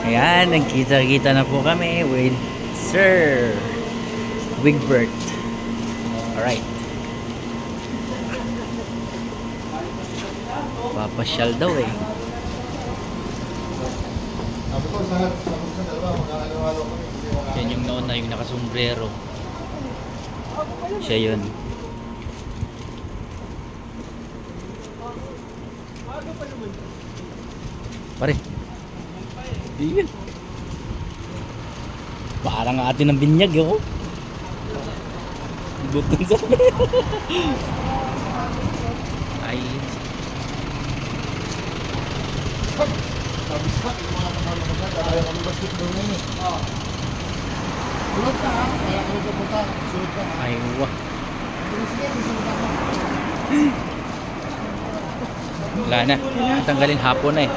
Ayan, nagkita-kita na po kami with Sir Wigbert. Alright. Papasyal daw eh. Yan yung nauna, yung nakasombrero. Siya yun. Pare. Iyan. Parang atin ng binyag yun. Butong sa ay. Sabi sa yung mga kasama ko sa kaya kami basketball ngayon eh. Sulod ka ha, kaya kami pupunta. Sulod ka ha. Ay, wah. Sige, susunod ako. Wala na. Tanggalin hapon na eh.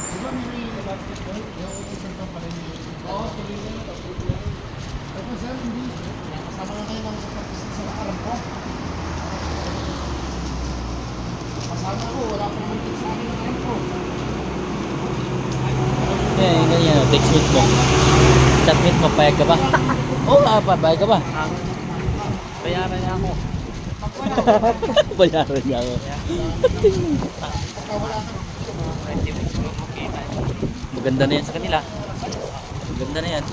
Di ba may basketball? Yung isang kampanin niyo. Oo, tuloy na yun. Tapos sir, hindi. Kasama na kayo ng practice sa alam ko. Kasama ko, wala akong muntik sa akin ng alam ko. Yan, ganyan. Text meet mo. Chat meet mo, payag ka ba? Oo, payag ka ba? Bayaran niya ako. Bayaran niya ako. Maganda na yan sa kanila. Maganda na yan.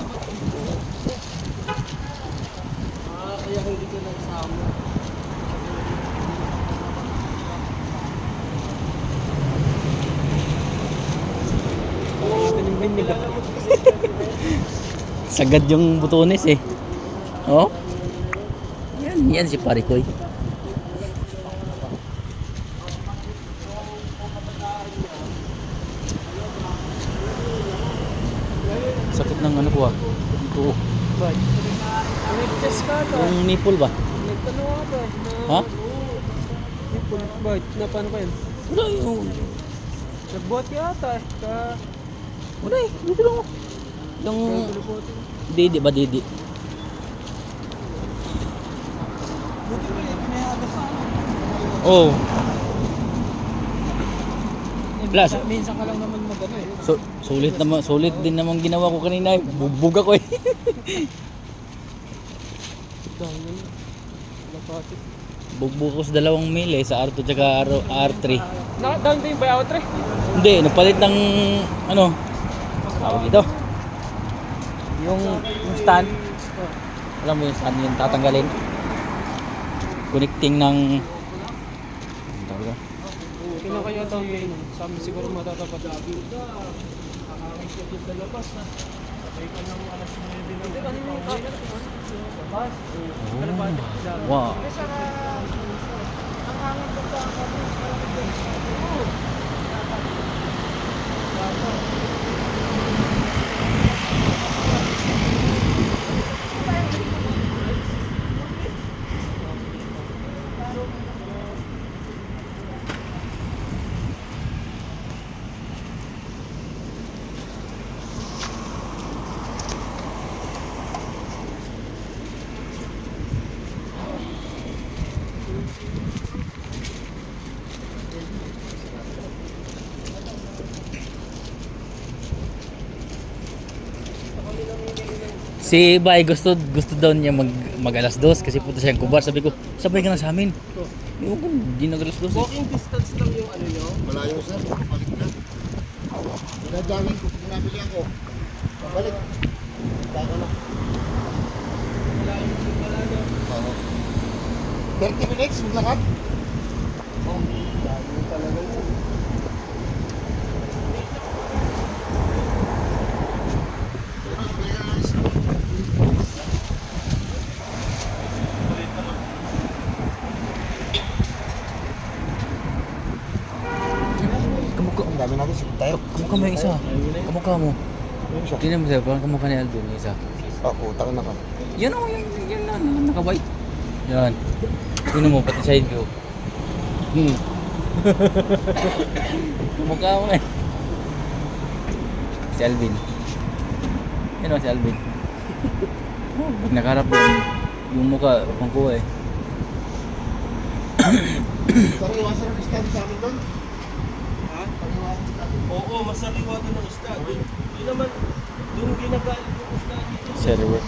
Kaya hindi ko nagsama. Sagad yung butones eh. Oh? Yan si Parikoy. Sakit ng ano ko ah. Ito. Bad. Nag-test ka to. Yung nipple ba? Nagtanong ako ba? Ha? Nipple. Bad. Na paano ba yun? Wala yung... Nagbuhat ka ata eh. Wala eh. Dito lang ako. Yung... Didi ba didi? Buti ba yun? Pinayaga sa ano? Oo. Plus, Minsan ka lang naman mag-ano eh. sulit din naman ginawa ko kanina. Bugbog ako eh. Dahil yun. Lapati. Bugbog ko sa 2 mil eh. Sa R2 tsaka R3. Down din ba yung 3? Hindi, nagpalit ng ano? Tawag ito. Yung stand. Alam mo yung stand yung tatanggalin. Connecting ng tawag ito. Kinakaya down din. Sa amin siguro matatapat lagi. Nakakakit sa labas na. Sabay ka ng alas 9 din. Ano yung camera? Labas. Wow. Ang hangin ko sa Si Bay gusto daw niya mag alas 2 kasi punta siyang kubar. Sabi ko, sabay ka na sa amin. Yung ko, di nag alas 2. walking distance lang yung ano nyo. Malayo sir, balik na. Pinadaming ko, pinabili ako. Balik. Bago na. Oo. 30 minutes, maglakad. Oh, layo talaga yun. Ang dami natin, sige tayo. Kamukha mo yung isa. Kamukha mo. Yung isa. Tingnan mo sir, parang kamukha ni Aldo yung isa. Utang na ka. Yan o, yan na, nakabay. Yan. Tingnan mo, pati side view. Kamukha mo eh. Si Alvin. Yan o, si Alvin. Nakarap yung mukha, pang kuha eh. Sorry, iwasan ang stand sa amin doon. Oo, masariwa doon ang isda. Doon naman, doon ginagalit yung isda dito. Server.